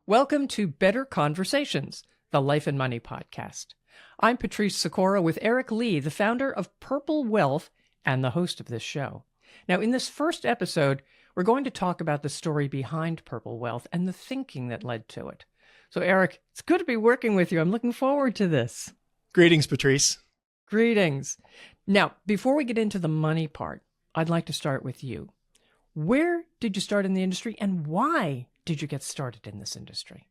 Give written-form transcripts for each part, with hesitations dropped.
Welcome to Better Conversations, the Life and Money podcast. I'm Patrice Sikora with Eric Lee, the founder of Purple Wealth and the host of this show. Now, in this first episode, we're going to talk about the story behind Purple Wealth and the thinking that led to it. So, Eric, it's good to be working with you. I'm looking forward to this. Greetings, Patrice. Greetings. Now, before we get into the money part, I'd like to start with you. Where did you start in the industry and why did you get started in this industry?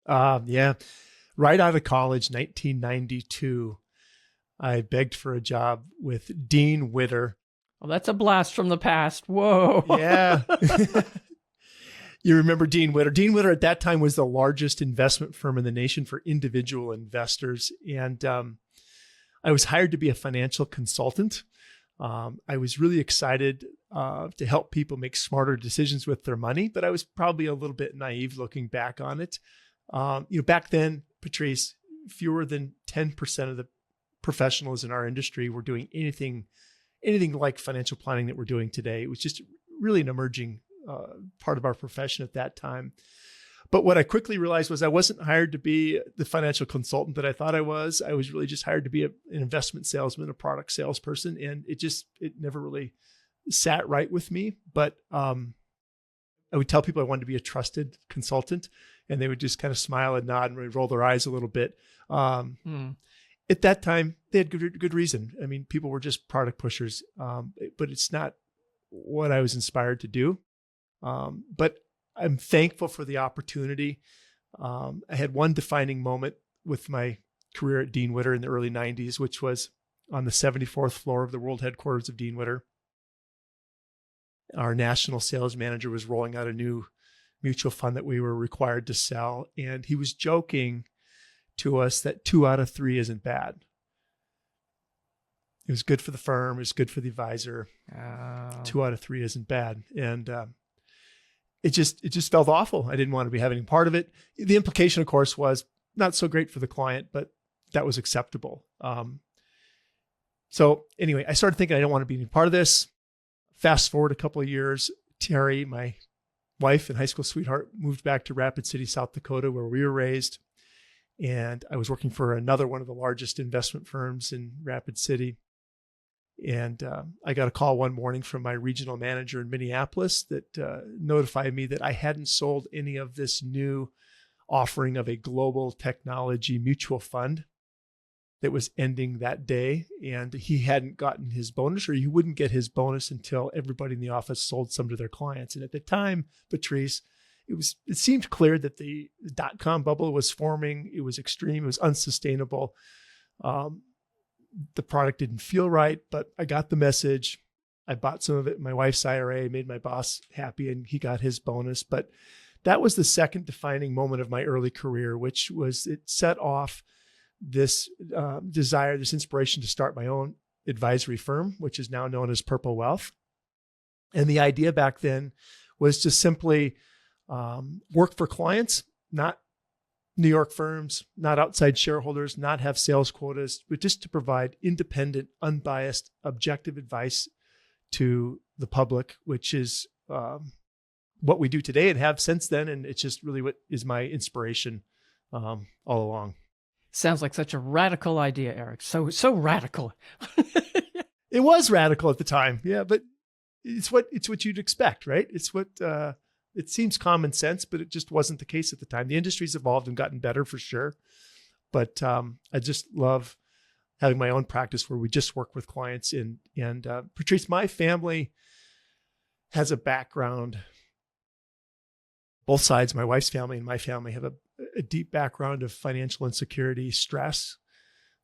Right out of college, 1992, I begged for a job with Dean Witter. Well, that's a blast from the past. Whoa. Yeah. You remember Dean Witter. Dean Witter at that time was the largest investment firm in the nation for individual investors. And I was hired to be a financial consultant. I was really excited to help people make smarter decisions with their money, but I was probably a little bit naive looking back on it. Back then, Patrice, fewer than 10% of the professionals in our industry were doing anything like financial planning that we're doing today. It was just really an emerging part of our profession at that time. But what I quickly realized was I wasn't hired to be the financial consultant that I thought I was. I was really just hired to be an investment salesman, a product salesperson. And it never really sat right with me. But I would tell people I wanted to be a trusted consultant, and they would just kind of smile and nod and roll their eyes a little bit. At that time, they had good reason. I mean, people were just product pushers, but it's not what I was inspired to do. But I'm thankful for the opportunity. I had one defining moment with my career at Dean Witter in the early 90s, which was on the 74th floor of the world headquarters of Dean Witter. Our national sales manager was rolling out a new mutual fund that we were required to sell. And he was joking to us that 2 out of 3 isn't bad. It was good for the firm. It was good for the advisor. 2 out of 3 isn't bad. And it just felt awful. I didn't want to be having part of it. The implication, of course, was not so great for the client, but that was acceptable. So anyway, I started thinking I don't want to be any part of this. Fast forward a couple of years, Terry, my wife and high school sweetheart, moved back to Rapid City, South Dakota, where we were raised. And I was working for another one of the largest investment firms in Rapid City. And I got a call one morning from my regional manager in Minneapolis that notified me that I hadn't sold any of this new offering of a global technology mutual fund that was ending that day. And he hadn't gotten his bonus, or he wouldn't get his bonus until everybody in the office sold some to their clients. And at the time, Patrice, it seemed clear that the dot-com bubble was forming. It was extreme. It was unsustainable. The product didn't feel right, but I got the message. I bought some of it in my wife's IRA, made my boss happy, and he got his bonus. But that was the second defining moment of my early career, which was it set off this desire, this inspiration to start my own advisory firm, which is now known as Purple Wealth. And the idea back then was to simply work for clients, not New York firms, not outside shareholders, not have sales quotas, but just to provide independent, unbiased, objective advice to the public, which is what we do today and have since then. And it's just really what is my inspiration all along. Sounds like such a radical idea, Eric. So radical. It was radical at the time. Yeah, but it's what you'd expect, right? It's what it seems common sense, but it just wasn't the case at the time. The industry's evolved and gotten better for sure. But I just love having my own practice where we just work with clients. And Patrice, my family has a background. Both sides, my wife's family and my family, have a deep background of financial insecurity, stress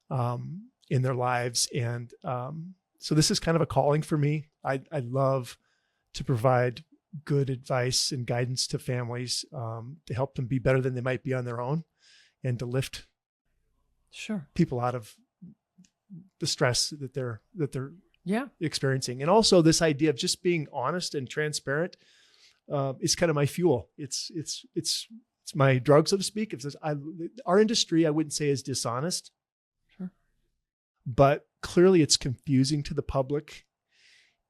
in their lives. And so this is kind of a calling for me. I love to provide good advice and guidance to families to help them be better than they might be on their own, and to lift people out of the stress that they're experiencing. And also this idea of just being honest and transparent is kind of my fuel. It's my drug, so to speak. Our industry, I wouldn't say is dishonest, but clearly it's confusing to the public.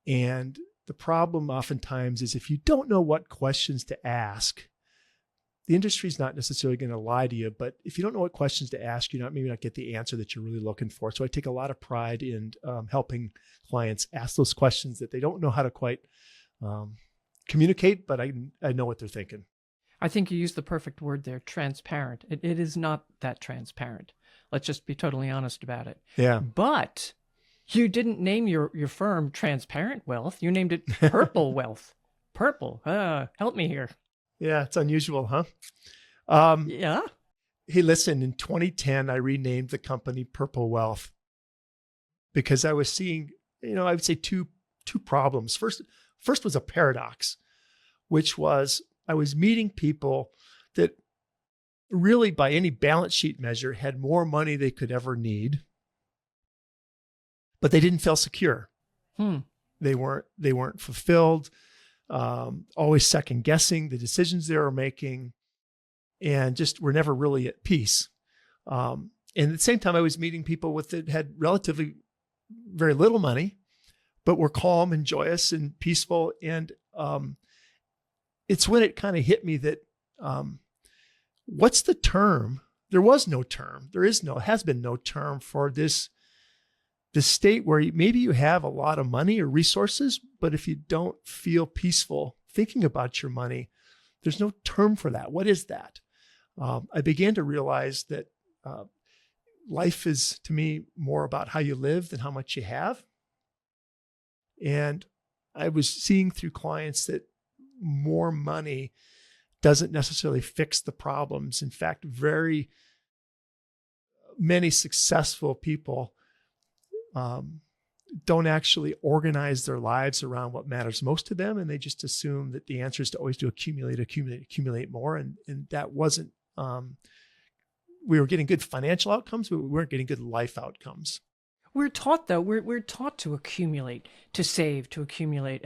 And the problem oftentimes is if you don't know what questions to ask, the industry is not necessarily going to lie to you, but if you don't know what questions to ask, maybe not get the answer that you're really looking for. So I take a lot of pride in helping clients ask those questions that they don't know how to quite communicate, but I know what they're thinking. I think you used the perfect word there, transparent. It is not that transparent. Let's just be totally honest about it. Yeah. But you didn't name your firm Transparent Wealth. You named it Purple Wealth. Purple. Help me here. Yeah, it's unusual, huh? Yeah. Hey, listen, in 2010, I renamed the company Purple Wealth because I was seeing, I would say two problems. First was a paradox, which was I was meeting people that really by any balance sheet measure had more money they could ever need, but they didn't feel secure. They weren't fulfilled, always second guessing the decisions they were making, and just were never really at peace. And at the same time, I was meeting people that had relatively very little money, but were calm and joyous and peaceful. And it's when it kind of hit me that what's the term? There was no term. Has been no term for this state where maybe you have a lot of money or resources, but if you don't feel peaceful thinking about your money, there's no term for that. What is that? I began to realize that life is, to me, more about how you live than how much you have. And I was seeing through clients that more money doesn't necessarily fix the problems. In fact, very many successful people don't actually organize their lives around what matters most to them. And they just assume that the answer is to always do accumulate more. And that wasn't, we were getting good financial outcomes, but we weren't getting good life outcomes. We're taught, though, we're taught to accumulate, to save, to accumulate.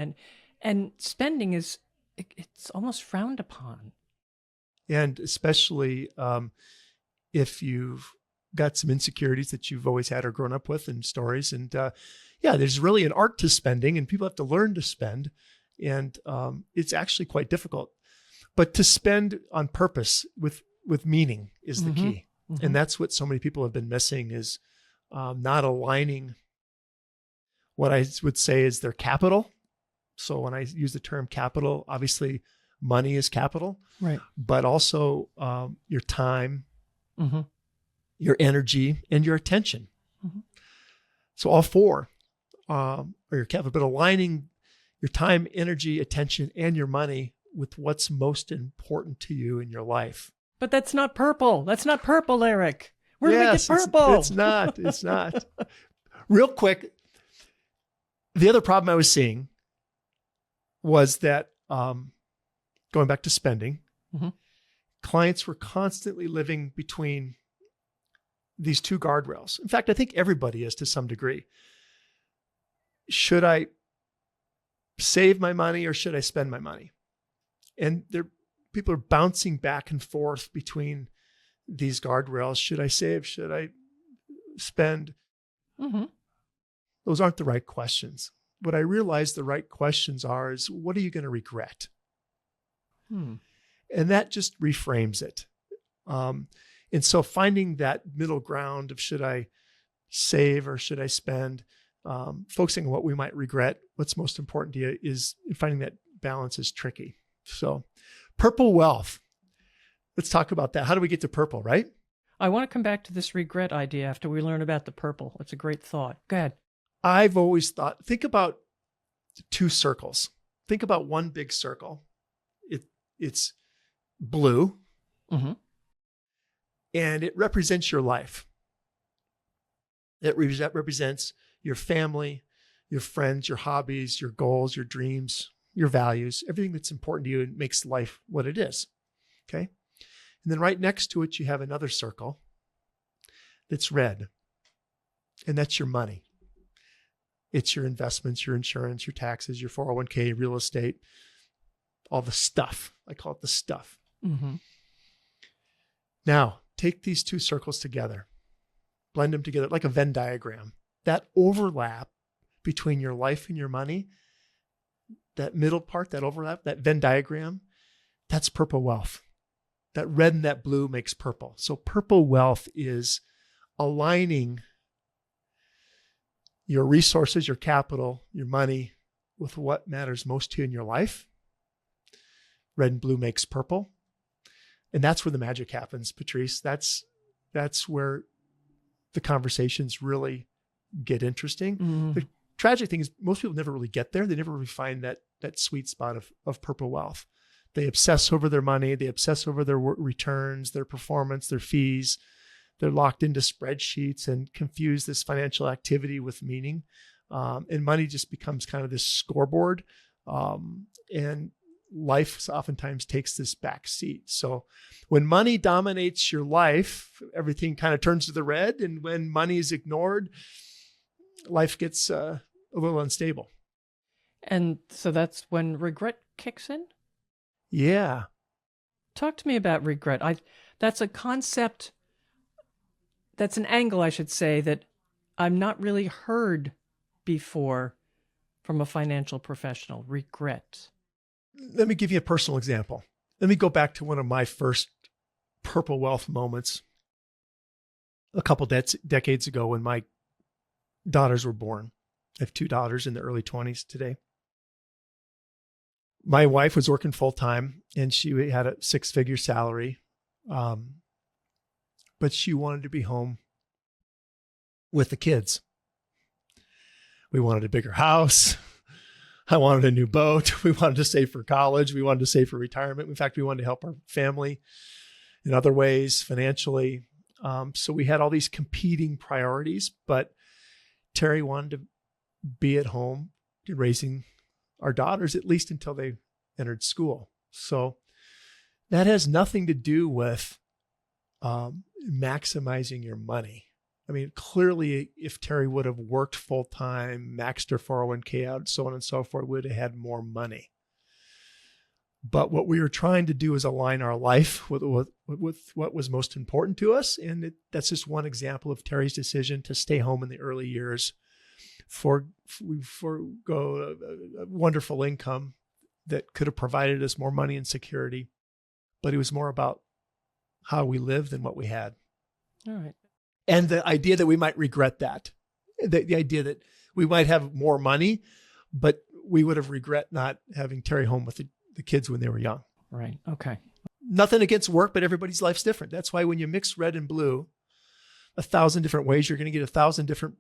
And spending it's almost frowned upon. And especially if you've got some insecurities that you've always had or grown up with and stories. And there's really an art to spending, and people have to learn to spend. And it's actually quite difficult. But to spend on purpose with meaning is the key. Mm-hmm. And that's what so many people have been missing, is not aligning what I would say is their capital. So when I use the term capital, obviously money is capital, right? But also your time, your energy, and your attention. So all four are your capital, but aligning your time, energy, attention, and your money with what's most important to you in your life. But that's not purple. That's not purple, Eric. Where do we get purple? It's not. It's not. Real quick, the other problem I was seeing was that going back to spending, clients were constantly living between these two guardrails. In fact, I think everybody is to some degree. Should I save my money or should I spend my money? And people are bouncing back and forth between these guardrails. Should I save? Should I spend? Those aren't the right questions. What I realized the right questions is, what are you going to regret? And that just reframes it. And so finding that middle ground of should I save or should I spend, focusing on what we might regret, what's most important to you, is finding that balance is tricky. So purple wealth. Let's talk about that. How do we get to purple, right? I want to come back to this regret idea after we learn about the purple. It's a great thought. Go ahead. I've always thought, think about two circles. Think about one big circle. It's blue, and it represents your life. It represents your family, your friends, your hobbies, your goals, your dreams, your values, everything that's important to you and makes life what it is. Okay? And then right next to it, you have another circle that's red, and that's your money. It's your investments, your insurance, your taxes, your 401k, real estate, all the stuff. I call it the stuff. Now, take these two circles together, blend them together like a Venn diagram. That overlap between your life and your money, that middle part, that overlap, that Venn diagram, that's purple wealth. that red and that blue makes purple. So purple wealth is aligning your resources, your capital, your money with what matters most to you in your life. Red and blue makes purple. And that's where the magic happens, Patrice. That's where the conversations really get interesting. Mm. The tragic thing is most people never really get there. They never really find that sweet spot of purple wealth. They obsess over their money. They obsess over their returns, their performance, their fees. They're locked into spreadsheets and confuse this financial activity with meaning. And money just becomes kind of this scoreboard. And life oftentimes takes this back seat. So when money dominates your life, everything kind of turns to the red. And when money is ignored, life gets a little unstable. And so that's when regret kicks in? Yeah. Talk to me about regret. That's a concept, that's an angle, I should say, that I've not really heard before from a financial professional. Regret. Let me give you a personal example. Let me go back to one of my first purple wealth moments a couple decades ago when my daughters were born. I have 2 daughters in their early 20s today. My wife was working full time and she had a 6-figure salary. But she wanted to be home with the kids. We wanted a bigger house. I wanted a new boat. We wanted to save for college. We wanted to save for retirement. In fact, we wanted to help our family in other ways financially. So we had all these competing priorities, but Terry wanted to be at home raising our daughters, at least until they entered school. So that has nothing to do with maximizing your money. I mean, clearly, if Terry would have worked full time, maxed her 401k out, so on and so forth, would have had more money. But what we were trying to do is align our life with what was most important to us. And that's just one example of Terry's decision to stay home in the early years, forego a wonderful income that could have provided us more money and security. But it was more about how we lived than what we had. All right. And the idea that we might regret that, the idea that we might have more money, but we would have regret not having Terry home with the kids when they were young. Right. Okay. Nothing against work, but everybody's life's different. That's why when you mix red and blue 1,000 different ways, you're going to get 1,000 different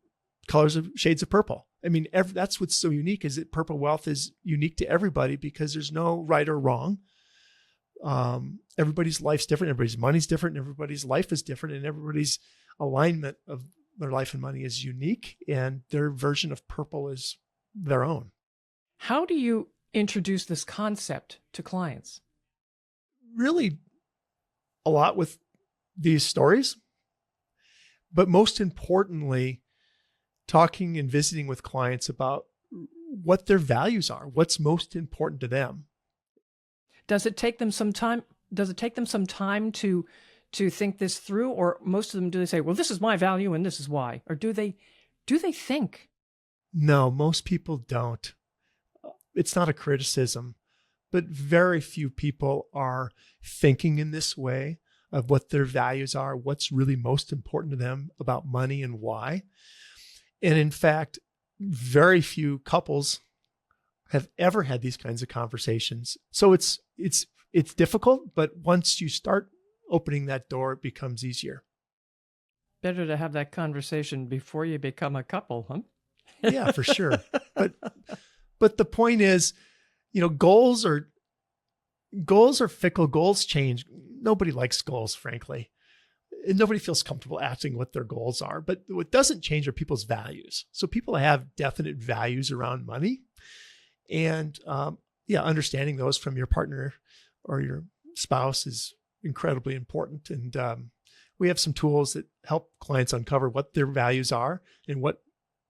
colors of shades of purple. I mean, that's what's so unique, is that purple wealth is unique to everybody because there's no right or wrong. Everybody's life's different. Everybody's money's different. Everybody's life is different, and everybody's alignment of their life and money is unique, and their version of purple is their own. How do you introduce this concept to clients? Really a lot with these stories, but most importantly, talking and visiting with clients about what their values are, what's most important to them. Does it take them some time? Does it take them some time to think this through, or most of them, do they say, well, this is my value and this is why? Or do they think? No, most people don't. It's not a criticism, but very few people are thinking in this way of what their values are, what's really most important to them about money and why. And in fact, very few couples have ever had these kinds of conversations. So it's difficult, but once you start opening that door, it becomes easier. Better to have that conversation before you become a couple, huh? Yeah, for sure. But the point is, goals are fickle. Goals change. Nobody likes goals, frankly. And nobody feels comfortable asking what their goals are. But what doesn't change are people's values. So people have definite values around money. And understanding those from your partner or your spouse is incredibly important. And we have some tools that help clients uncover what their values are and what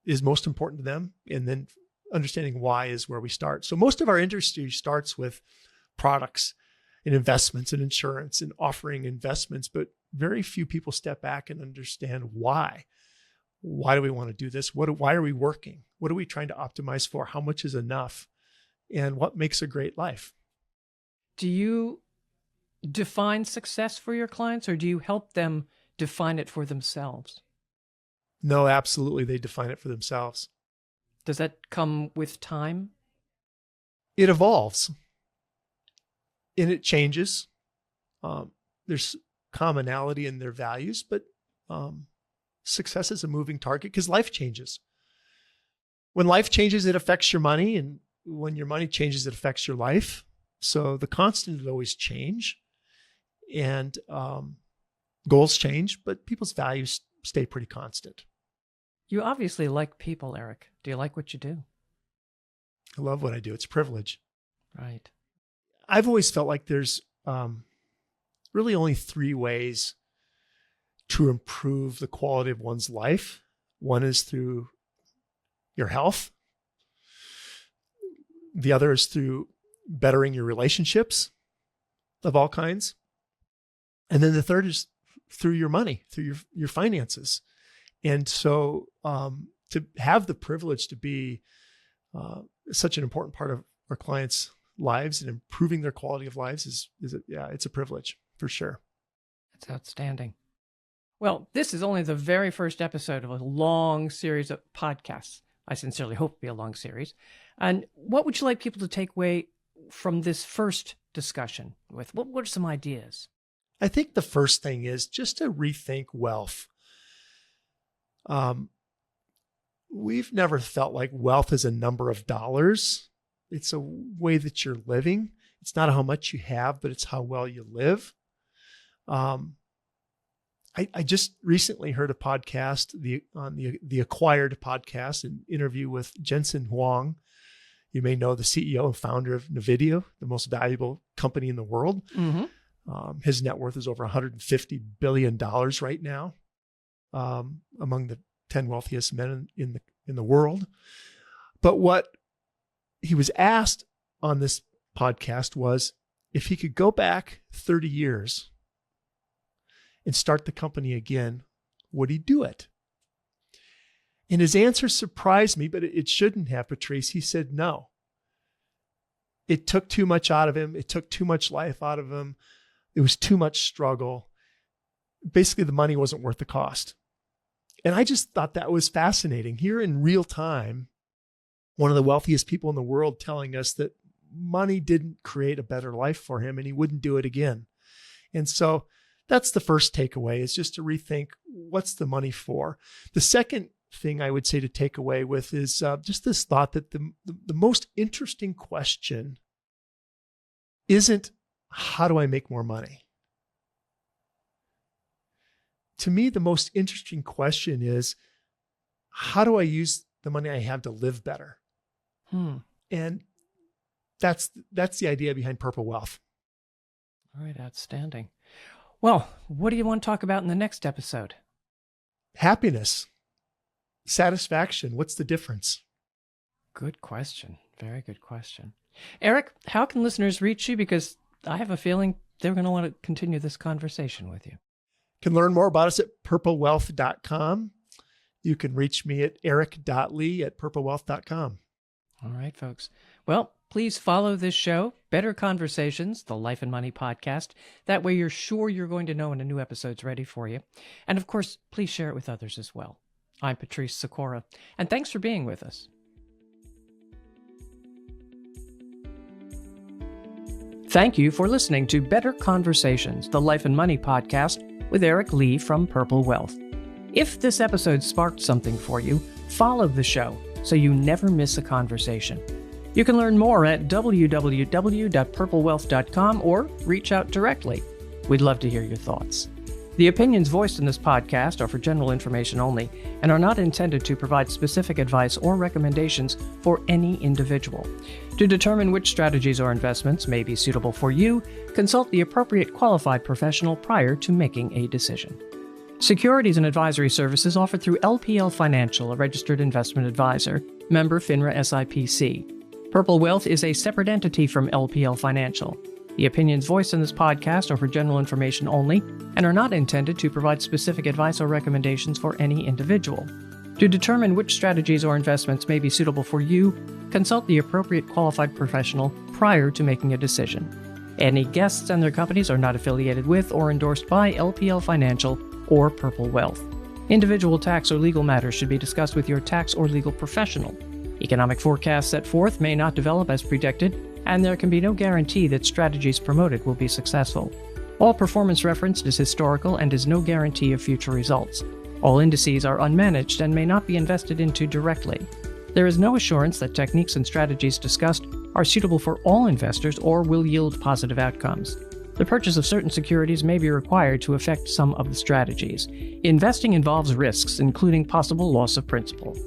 is most important to them. And then understanding why is where we start. So most of our industry starts with products and investments and insurance and offering investments, but very few people step back and understand why. Why do we want to do this? Why are we working? What are we trying to optimize for? How much is enough? And what makes a great life? Do you define success for your clients, or do you help them define it for themselves? No, absolutely. They define it for themselves. Does that come with time? It evolves and it changes. There's commonality in their values, but success is a moving target because life changes. When life changes, it affects your money. And when your money changes, it affects your life. So the constant is always change. And goals change, but people's values stay pretty constant. You obviously like people, Eric. Do you like what you do? I love what I do. It's a privilege. Right. I've always felt like there's really only 3 ways to improve the quality of one's life. One is through your health. The other is through bettering your relationships of all kinds. And then the third is through your money, through your finances. And so to have the privilege to be such an important part of our clients' lives and improving their quality of lives it's a privilege for sure. That's outstanding. Well, this is only the very first episode of a long series of podcasts. I sincerely hope it'll be a long series. And what would you like people to take away from this first discussion with? What are some ideas? I think the first thing is just to rethink wealth. We've never felt like wealth is a number of dollars. It's a way that you're living. It's not how much you have, but it's how well you live. I just recently heard a podcast, on the Acquired podcast, an interview with Jensen Huang. You may know the CEO and founder of NVIDIA, the most valuable company in the world. Mm-hmm. His net worth is over $150 billion right now, among the 10 wealthiest men in the world. But what he was asked on this podcast was if he could go back 30 years and start the company again, would he do it? And his answer surprised me, but it shouldn't have, Patrice. He said no. It took too much out of him. It took too much life out of him. It was too much struggle. Basically, the money wasn't worth the cost. And I just thought that was fascinating. Here in real time, one of the wealthiest people in the world telling us that money didn't create a better life for him and he wouldn't do it again. And so that's the first takeaway, is just to rethink, what's the money for? The second thing I would say to take away with is just this thought that the most interesting question isn't, how do I make more money? To me, the most interesting question is, how do I use the money I have to live better? And that's the idea behind Purple Wealth. All right, outstanding. Well, what do you want to talk about in the next episode? Happiness, satisfaction. What's the difference? Good question. Very good question. Eric, how can listeners reach you? Because I have a feeling they're going to want to continue this conversation with you. You can learn more about us at purplewealth.com. You can reach me at eric.lee@purplewealth.com. All right, folks. Well, please follow this show, Better Conversations, the Life and Money podcast. That way you're sure you're going to know when a new episode's ready for you. And of course, please share it with others as well. I'm Patrice Sikora, and thanks for being with us. Thank you for listening to Better Conversations, the Life and Money podcast with Eric Lee from Purple Wealth. If this episode sparked something for you, follow the show so you never miss a conversation. You can learn more at www.purplewealth.com or reach out directly. We'd love to hear your thoughts. The opinions voiced in this podcast are for general information only and are not intended to provide specific advice or recommendations for any individual. To determine which strategies or investments may be suitable for you, consult the appropriate qualified professional prior to making a decision. Securities and advisory services offered through LPL Financial, a registered investment advisor, member FINRA SIPC. Purple Wealth is a separate entity from LPL Financial. The opinions voiced in this podcast are for general information only and are not intended to provide specific advice or recommendations for any individual. To determine which strategies or investments may be suitable for you, consult the appropriate qualified professional prior to making a decision. Any guests and their companies are not affiliated with or endorsed by LPL Financial or Purple Wealth. Individual tax or legal matters should be discussed with your tax or legal professional. Economic forecasts set forth may not develop as predicted, and there can be no guarantee that strategies promoted will be successful. All performance referenced is historical and is no guarantee of future results. All indices are unmanaged and may not be invested into directly. There is no assurance that techniques and strategies discussed are suitable for all investors or will yield positive outcomes. The purchase of certain securities may be required to affect some of the strategies. Investing involves risks, including possible loss of principal.